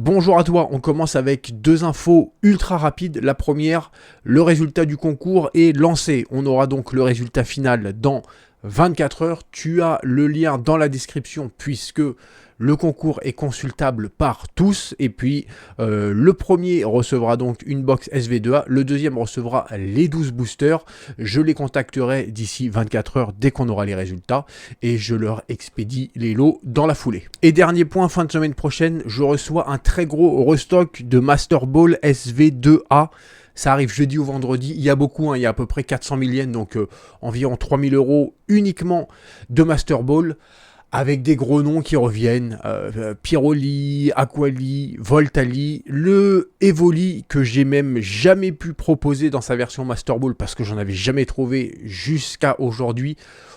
Bonjour à toi, on commence avec deux infos ultra rapides. La première, le résultat du concours est lancé. On aura donc le résultat final dans 24 heures. Tu as le lien dans la description puisque le concours est consultable par tous. Et puis, le premier recevra donc une box SV2A. Le deuxième recevra les 12 boosters. Je les contacterai d'ici 24 heures dès qu'on aura les résultats. Et je leur expédie les lots dans la foulée. Et dernier point, fin de semaine prochaine, je reçois un très gros restock de Master Ball SV2A. Ça arrive jeudi ou vendredi, il y a beaucoup, il y a à peu près 400 000 yens, donc environ 3000 € uniquement de Master Ball, avec des gros noms qui reviennent, Pyroli, Aquali, Voltali, le Evoli que j'ai même jamais pu proposer dans sa version Master Ball parce que j'en avais jamais trouvé jusqu'à aujourd'hui.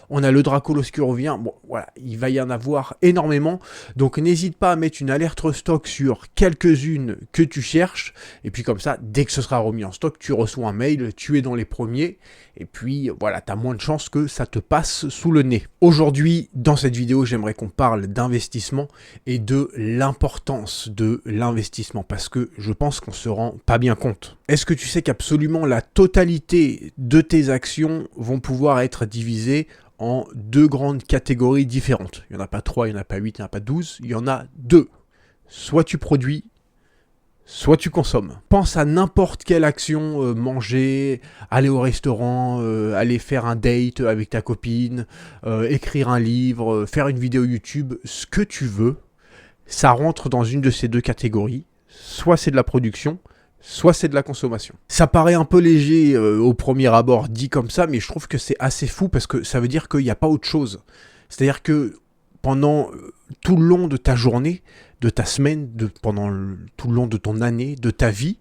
On a le Dracolos qui revient, bon voilà, il va y en avoir énormément, donc n'hésite pas à mettre une alerte stock sur quelques-unes que tu cherches, et puis comme ça, dès que ce sera remis en stock, tu reçois un mail, tu es dans les premiers, et puis voilà, tu as moins de chances que ça te passe sous le nez. Aujourd'hui, dans cette vidéo, j'aimerais qu'on parle d'investissement et de l'importance de l'investissement, parce que je pense qu'on se rend pas bien compte. Est-ce que tu sais qu'absolument la totalité de tes actions vont pouvoir être divisées en deux grandes catégories différentes? Il n'y en a pas 3, il n'y en a pas 8, il n'y en a pas 12, il y en a 2. Soit tu produis, soit tu consommes. Pense à n'importe quelle action, manger, aller au restaurant, aller faire un date avec ta copine, écrire un livre, faire une vidéo YouTube, ce que tu veux, ça rentre dans une de ces deux catégories. Soit c'est de la production, soit c'est de la consommation. Ça paraît un peu léger au premier abord dit comme ça, mais je trouve que c'est assez fou parce que ça veut dire qu'il n'y a pas autre chose. C'est-à-dire que pendant tout le long de ta journée, de ta semaine, pendant tout le long de ton année, de ta vie,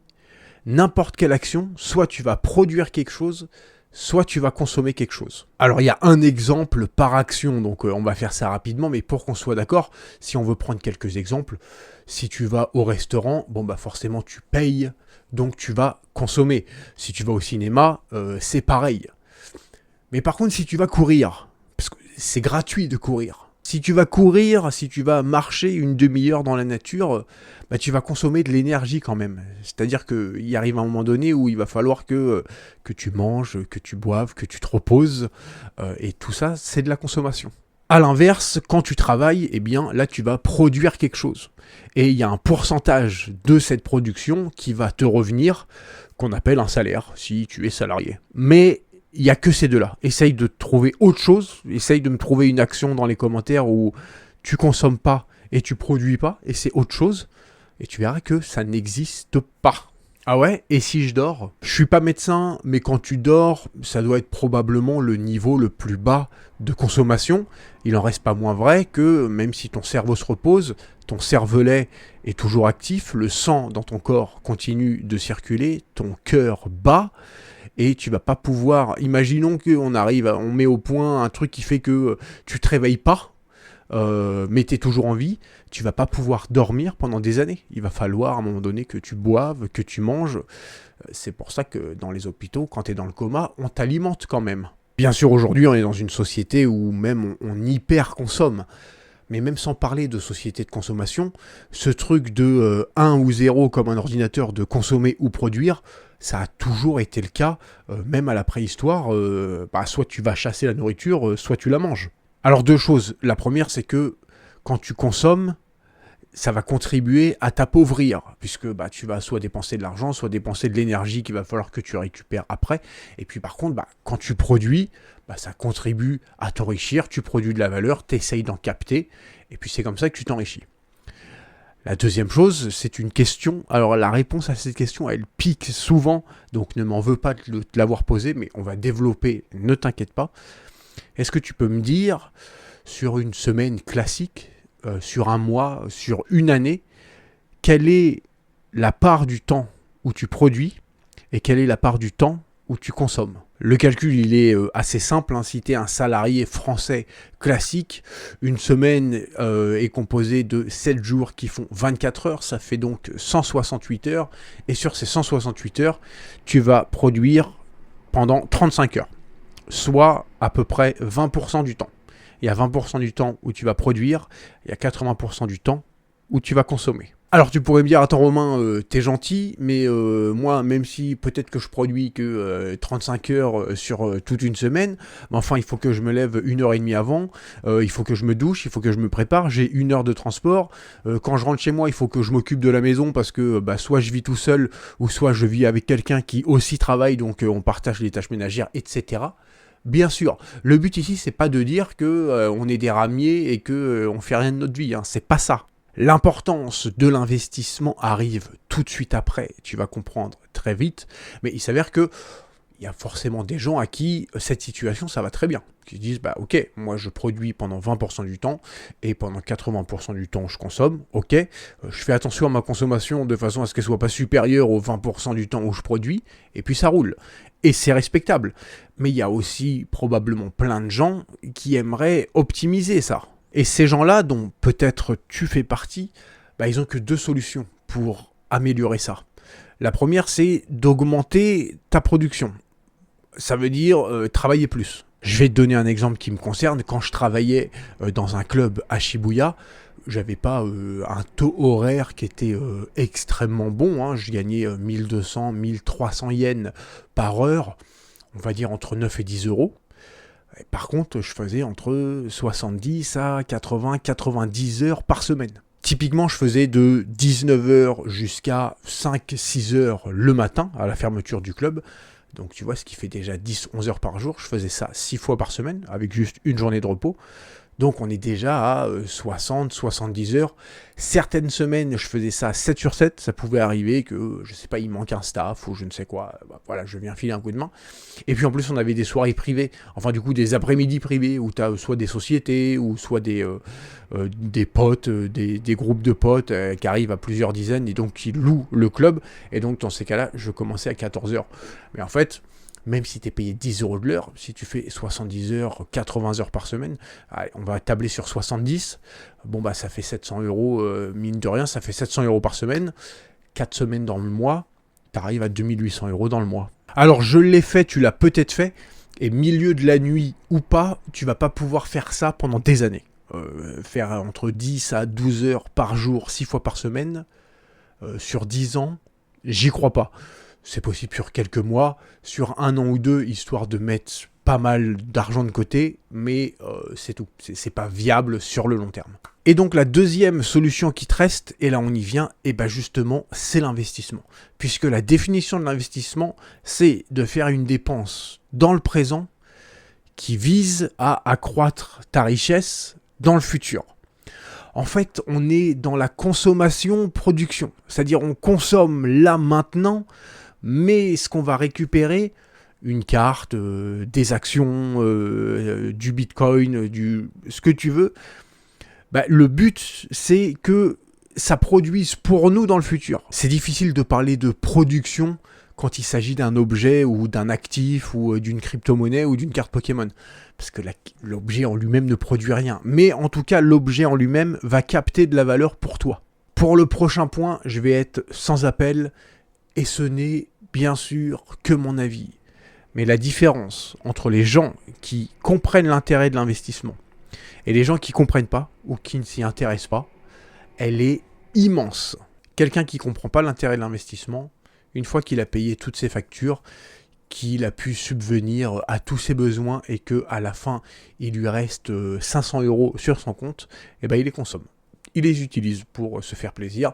n'importe quelle action, soit tu vas produire quelque chose, soit tu vas consommer quelque chose. Alors il y a un exemple par action, donc on va faire ça rapidement, mais pour qu'on soit d'accord, si on veut prendre quelques exemples, si tu vas au restaurant, bon bah forcément tu payes, donc tu vas consommer. Si tu vas au cinéma, c'est pareil. Mais par contre, si tu vas courir, parce que c'est gratuit de courir, si tu vas courir, si tu vas marcher une demi-heure dans la nature, bah, tu vas consommer de l'énergie quand même. C'est-à-dire qu'il arrive un moment donné où il va falloir que tu manges, que tu boives, que tu te reposes, et tout ça, c'est de la consommation. A l'inverse, quand tu travailles, eh bien là tu vas produire quelque chose. Et il y a un pourcentage de cette production qui va te revenir, qu'on appelle un salaire, si tu es salarié. Mais il n'y a que ces deux-là. Essaye de trouver autre chose, essaye de me trouver une action dans les commentaires où tu consommes pas et tu produis pas, et c'est autre chose, et tu verras que ça n'existe pas. Ah ouais, et si je dors? Je suis pas médecin, mais quand tu dors, ça doit être probablement le niveau le plus bas de consommation. Il en reste pas moins vrai que même si ton cerveau se repose, ton cervelet est toujours actif, le sang dans ton corps continue de circuler, ton cœur bat, et tu vas pas pouvoir... Imaginons on met au point un truc qui fait que tu te réveilles pas, mais tu es toujours en vie, tu vas pas pouvoir dormir pendant des années. Il va falloir à un moment donné que tu boives, que tu manges. C'est pour ça que dans les hôpitaux, quand tu es dans le coma, on t'alimente quand même. Bien sûr, aujourd'hui, on est dans une société où même on hyper consomme. Mais même sans parler de société de consommation, ce truc de 1 ou 0 comme un ordinateur de consommer ou produire, ça a toujours été le cas, même à la préhistoire. Soit tu vas chasser la nourriture, soit tu la manges. Alors deux choses. La première, c'est que quand tu consommes, ça va contribuer à t'appauvrir, puisque tu vas soit dépenser de l'argent, soit dépenser de l'énergie qu'il va falloir que tu récupères après. Et puis par contre, quand tu produis, ça contribue à t'enrichir, tu produis de la valeur, tu essayes d'en capter, et puis c'est comme ça que tu t'enrichis. La deuxième chose, c'est une question. Alors la réponse à cette question, elle pique souvent, donc ne m'en veux pas de l'avoir posée, mais on va développer, ne t'inquiète pas. Est-ce que tu peux me dire, sur une semaine classique, sur un mois, sur une année, quelle est la part du temps où tu produis et quelle est la part du temps où tu consommes? Le calcul, il est assez simple. Si tu es un salarié français classique, une semaine est composée de 7 jours qui font 24 heures, ça fait donc 168 heures. Et sur ces 168 heures, tu vas produire pendant 35 heures, soit à peu près 20% du temps. Il y a 20% du temps où tu vas produire, il y a 80% du temps où tu vas consommer. Alors tu pourrais me dire, attends Romain, t'es gentil, mais moi, même si peut-être que je produis que 35 heures sur toute une semaine, mais enfin il faut que je me lève 1 heure et demie avant, il faut que je me douche, il faut que je me prépare, j'ai 1 heure de transport, quand je rentre chez moi il faut que je m'occupe de la maison parce que soit je vis tout seul, ou soit je vis avec quelqu'un qui aussi travaille, donc on partage les tâches ménagères, etc. Bien sûr, le but ici c'est pas de dire que on est des ramiers et que on fait rien de notre vie, hein. C'est pas ça. L'importance de l'investissement arrive tout de suite après, tu vas comprendre très vite, mais il s'avère que il y a forcément des gens à qui cette situation ça va très bien, qui se disent bah ok, moi je produis pendant 20% du temps et pendant 80% du temps je consomme, ok, je fais attention à ma consommation de façon à ce qu'elle soit pas supérieure aux 20% du temps où je produis, et puis ça roule. Et c'est respectable. Mais il y a aussi probablement plein de gens qui aimeraient optimiser ça. Et ces gens-là, dont peut-être tu fais partie, ils n'ont que deux solutions pour améliorer ça. La première, c'est d'augmenter ta production. Ça veut dire travailler plus. Je vais te donner un exemple qui me concerne. Quand je travaillais dans un club à Shibuya, j'avais pas un taux horaire qui était extrêmement bon, hein. Je gagnais 1200, 1300 yens par heure, on va dire entre 9 et 10 euros. Et par contre, je faisais entre 70 à 80, 90 heures par semaine. Typiquement, je faisais de 19 heures jusqu'à 5-6 heures le matin à la fermeture du club. Donc tu vois, ce qui fait déjà 10-11 heures par jour. Je faisais ça 6 fois par semaine avec juste une journée de repos. Donc on est déjà à 60-70 heures. Certaines semaines, je faisais ça 7 sur 7. Ça pouvait arriver que, je sais pas, il manque un staff ou je ne sais quoi. Voilà, je viens filer un coup de main. Et puis en plus, on avait des soirées privées. Enfin, du coup, des après-midi privés où tu as soit des sociétés ou soit des potes, des groupes de potes qui arrivent à plusieurs dizaines et donc qui louent le club. Et donc, dans ces cas-là, je commençais à 14 heures. Mais en fait, même si tu es payé 10 euros de l'heure, si tu fais 70 heures, 80 heures par semaine, on va tabler sur 70, ça fait 700 euros, mine de rien, ça fait 700 euros par semaine, 4 semaines dans le mois, tu arrives à 2800 euros dans le mois. Alors je l'ai fait, tu l'as peut-être fait, et milieu de la nuit ou pas, tu vas pas pouvoir faire ça pendant des années. Faire entre 10 à 12 heures par jour, 6 fois par semaine, sur 10 ans, j'y crois pas. C'est possible sur quelques mois, sur 1 an ou 2, histoire de mettre pas mal d'argent de côté, mais c'est tout. C'est pas viable sur le long terme. Et donc la deuxième solution qui te reste, et là on y vient, et justement, c'est l'investissement. Puisque la définition de l'investissement, c'est de faire une dépense dans le présent qui vise à accroître ta richesse dans le futur. En fait, on est dans la consommation-production. C'est-à-dire on consomme là maintenant, mais ce qu'on va récupérer, une carte, des actions, du bitcoin, ce que tu veux, le but c'est que ça produise pour nous dans le futur. C'est difficile de parler de production quand il s'agit d'un objet ou d'un actif ou d'une crypto-monnaie ou d'une carte Pokémon. Parce que l'objet en lui-même ne produit rien. Mais en tout cas, l'objet en lui-même va capter de la valeur pour toi. Pour le prochain point, je vais être sans appel et ce n'est bien sûr que mon avis. Mais la différence entre les gens qui comprennent l'intérêt de l'investissement et les gens qui ne comprennent pas ou qui ne s'y intéressent pas, elle est immense. Quelqu'un qui ne comprend pas l'intérêt de l'investissement, une fois qu'il a payé toutes ses factures, qu'il a pu subvenir à tous ses besoins et qu'à la fin, il lui reste 500 euros sur son compte, il les consomme. Il les utilise pour se faire plaisir.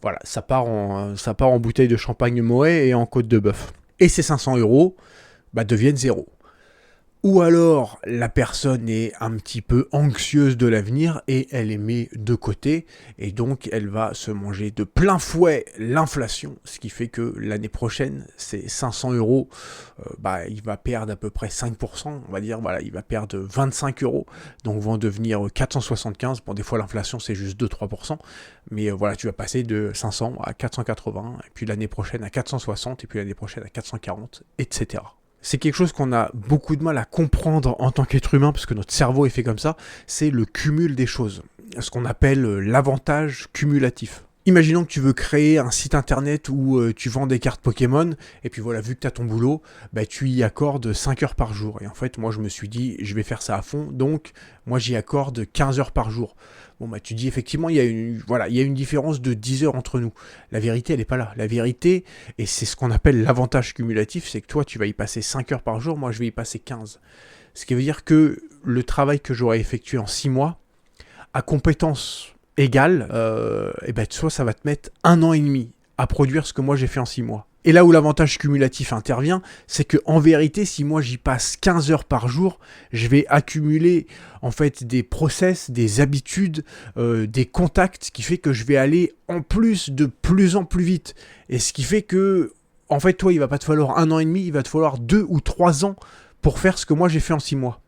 Voilà, ça part en bouteille de champagne Moët et en côte de bœuf. Et ces 500 euros deviennent zéro. Ou alors, la personne est un petit peu anxieuse de l'avenir et elle les met de côté. Et donc, elle va se manger de plein fouet l'inflation. Ce qui fait que l'année prochaine, ces 500 euros, il va perdre à peu près 5%. On va dire, il va perdre 25 euros. Donc, vont devenir 475. Bon, des fois, l'inflation, c'est juste 2-3%. Mais tu vas passer de 500 à 480. Et puis l'année prochaine à 460. Et puis l'année prochaine à 440, etc. C'est quelque chose qu'on a beaucoup de mal à comprendre en tant qu'être humain, parce que notre cerveau est fait comme ça, c'est le cumul des choses, ce qu'on appelle l'avantage cumulatif. Imaginons que tu veux créer un site internet où tu vends des cartes Pokémon, et puis voilà, vu que tu as ton boulot, bah, tu y accordes 5 heures par jour. Et en fait, moi je me suis dit, je vais faire ça à fond, donc moi j'y accorde 15 heures par jour. Bon bah tu dis effectivement, il y a une différence de 10 heures entre nous. La vérité, elle n'est pas là. La vérité, et c'est ce qu'on appelle l'avantage cumulatif, c'est que toi tu vas y passer 5 heures par jour, moi je vais y passer 15. Ce qui veut dire que le travail que j'aurais effectué en 6 mois, à compétence égale, et ben toi ça va te mettre 1 an et demi à produire ce que moi j'ai fait en 6 mois. Et là où l'avantage cumulatif intervient, c'est que en vérité, si moi j'y passe 15 heures par jour, je vais accumuler en fait des process, des habitudes, des contacts, qui fait que je vais aller en plus de plus en plus vite. Et ce qui fait que, en fait, toi, il va pas te falloir 1 an et demi, il va te falloir 2 ou 3 ans pour faire ce que moi j'ai fait en 6 mois.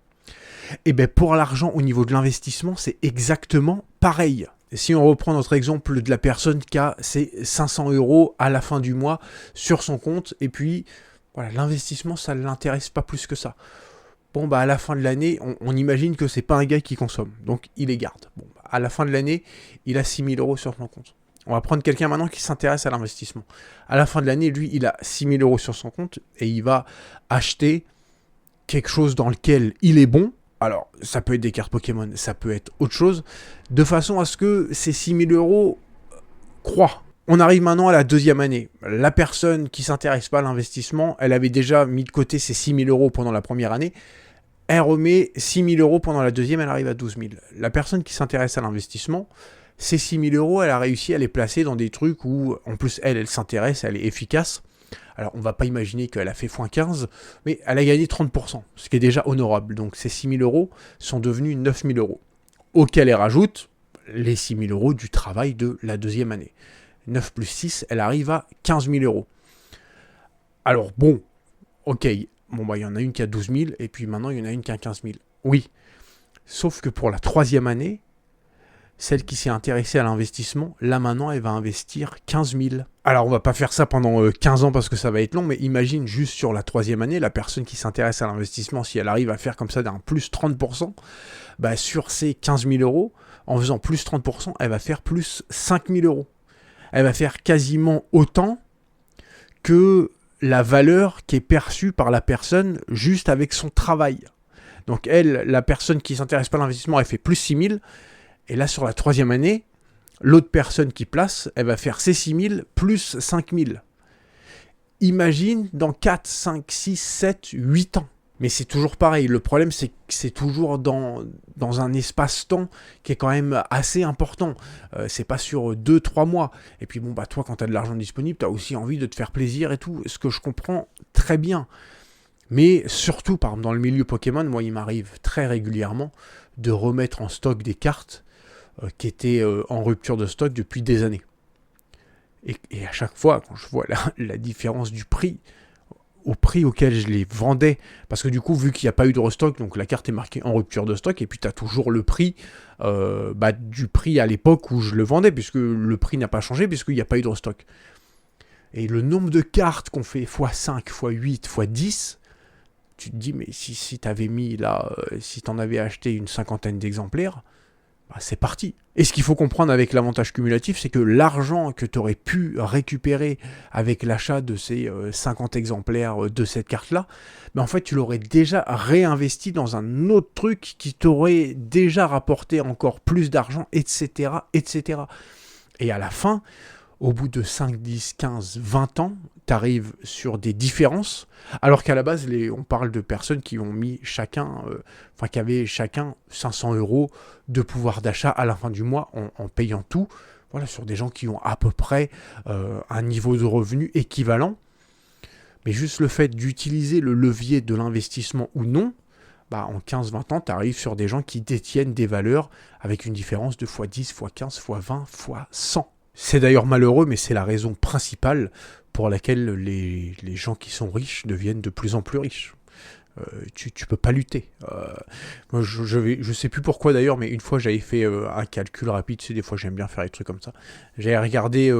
Et bien pour l'argent au niveau de l'investissement, c'est exactement pareil. Si on reprend notre exemple de la personne qui a ses 500 € à la fin du mois sur son compte, et puis voilà, l'investissement, ça ne l'intéresse pas plus que ça. Bon, bah à la fin de l'année, on imagine que c'est pas un gars qui consomme, donc il les garde. Bon, bah, à la fin de l'année, il a 6 000 € sur son compte. On va prendre quelqu'un maintenant qui s'intéresse à l'investissement. À la fin de l'année, lui, il a 6 000 € sur son compte, et il va acheter quelque chose dans lequel il est bon. Alors, ça peut être des cartes Pokémon, ça peut être autre chose, de façon à ce que ces 6 000 € croient. On arrive maintenant à la deuxième année. La personne qui ne s'intéresse pas à l'investissement, elle avait déjà mis de côté ses 6 000 € pendant la première année. Elle remet 6 000 € pendant la deuxième, elle arrive à 12 000. La personne qui s'intéresse à l'investissement, ces 6 000 €, elle a réussi à les placer dans des trucs où, en plus, elle s'intéresse, elle est efficace. Alors, on ne va pas imaginer qu'elle a fait x15, mais elle a gagné 30%, ce qui est déjà honorable. Donc, ces 6 000 € sont devenus 9 000 €, auxquels elle rajoute les 6 000 € du travail de la deuxième année. 9 plus 6, elle arrive à 15 000 €. Alors, bon, ok, bon, bah, il y en a une qui a 12 000, et puis maintenant, il y en a une qui a 15 000. Oui, sauf que pour la troisième année, celle qui s'est intéressée à l'investissement, là maintenant, elle va investir 15 000. Alors, on va pas faire ça pendant 15 ans parce que ça va être long, mais imagine juste sur la troisième année, la personne qui s'intéresse à l'investissement, si elle arrive à faire comme ça d'un plus 30%, bah sur ces 15 000 €, en faisant plus 30%, elle va faire plus 5 000 €. Elle va faire quasiment autant que la valeur qui est perçue par la personne juste avec son travail. Donc elle, la personne qui s'intéresse pas à l'investissement, elle fait plus 6 000. Et là, sur la troisième année, l'autre personne qui place, elle va faire ses 6 000 plus 5 000. Imagine dans 4, 5, 6, 7, 8 ans. Mais c'est toujours pareil. Le problème, c'est que c'est toujours dans un espace-temps qui est quand même assez important. C'est pas sur 2-3 mois. Et puis bon, bah toi, quand tu as de l'argent disponible, tu as aussi envie de te faire plaisir et tout. Ce que je comprends très bien. Mais surtout, par exemple, dans le milieu Pokémon, moi, il m'arrive très régulièrement de remettre en stock des cartes qui étaient en rupture de stock depuis des années. Et à chaque fois, quand je vois la différence du prix, au prix auquel je les vendais, parce que du coup, vu qu'il n'y a pas eu de restock, donc la carte est marquée en rupture de stock, et puis tu as toujours le prix du prix à l'époque où je le vendais, puisque le prix n'a pas changé, puisqu'il n'y a pas eu de restock. Et le nombre de cartes qu'on fait x5, x8, x10, tu te dis, mais si tu avais mis là, si tu en avais acheté une cinquantaine d'exemplaires, bah, c'est parti. Et ce qu'il faut comprendre avec l'avantage cumulatif, c'est que l'argent que tu aurais pu récupérer avec l'achat de ces 50 exemplaires de cette carte-là, bah, en fait, tu l'aurais déjà réinvesti dans un autre truc qui t'aurait déjà rapporté encore plus d'argent, etc., etc. Et à la fin, au bout de 5, 10, 15, 20 ans, tu arrives sur des différences, alors qu'à la base, on parle de personnes qui ont mis chacun, qui avaient chacun 500 € de pouvoir d'achat à la fin du mois en payant tout. Voilà, sur des gens qui ont à peu près un niveau de revenu équivalent. Mais juste le fait d'utiliser le levier de l'investissement ou non, bah, en 15-20 ans, tu arrives sur des gens qui détiennent des valeurs avec une différence de x10, x15, x20, x100. C'est d'ailleurs malheureux, mais c'est la raison principale pour laquelle les gens qui sont riches deviennent de plus en plus riches. Tu peux pas lutter. Moi, je sais plus pourquoi d'ailleurs, mais une fois j'avais fait un calcul rapide, tu sais, des fois j'aime bien faire des trucs comme ça. J'avais regardé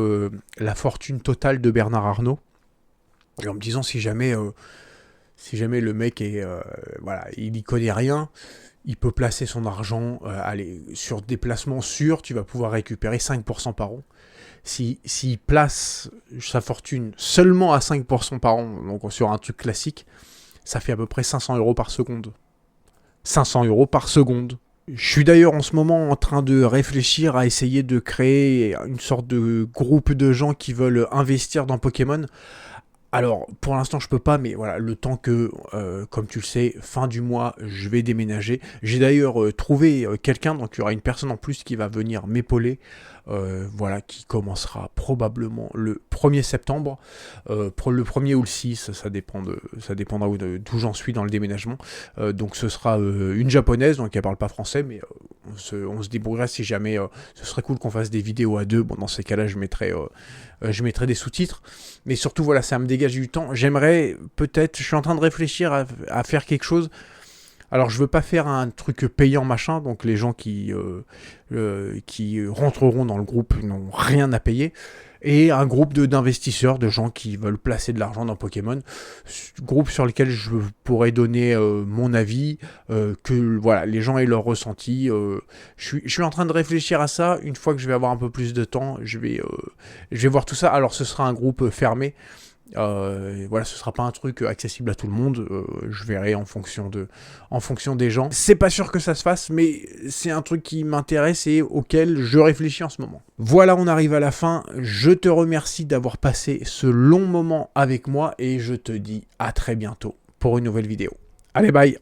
la fortune totale de Bernard Arnault, et en me disant si jamais le mec est, il y connaît rien, il peut placer son argent sur des placements sûrs, tu vas pouvoir récupérer 5% par an. s'il place sa fortune seulement à 5% par an, donc sur un truc classique, ça fait à peu près 500 € par seconde. 500 € par seconde. Je suis d'ailleurs en ce moment en train de réfléchir à essayer de créer une sorte de groupe de gens qui veulent investir dans Pokémon. Alors, pour l'instant, je peux pas, mais voilà, le temps que, comme tu le sais, fin du mois, je vais déménager. J'ai d'ailleurs trouvé quelqu'un, donc il y aura une personne en plus qui va venir m'épauler, voilà, qui commencera probablement le 1er septembre, pour le 1er ou le 6, ça dépendra d'où j'en suis dans le déménagement. Donc ce sera une japonaise, donc elle parle pas français, mais on se débrouillera si jamais, ce serait cool qu'on fasse des vidéos à deux. Bon, dans ces cas-là, je mettrai des sous-titres. Mais surtout, voilà, ça me dégage du temps. J'aimerais peut-être, je suis en train de réfléchir à faire quelque chose. Alors, je veux pas faire un truc payant, machin, donc les gens qui rentreront dans le groupe n'ont rien à payer. Et un groupe d'investisseurs, de gens qui veulent placer de l'argent dans Pokémon. Groupe sur lequel je pourrais donner mon avis, que voilà, les gens aient leur ressenti. Je suis en train de réfléchir à ça. Une fois que je vais avoir un peu plus de temps, je vais voir tout ça. Alors, ce sera un groupe fermé. Voilà, ce sera pas un truc accessible à tout le monde. Je verrai en fonction des gens. C'est pas sûr que ça se fasse, mais c'est un truc qui m'intéresse et auquel je réfléchis en ce moment. Voilà, on arrive à la fin. Je te remercie d'avoir passé ce long moment avec moi et je te dis à très bientôt pour une nouvelle vidéo. Allez, bye!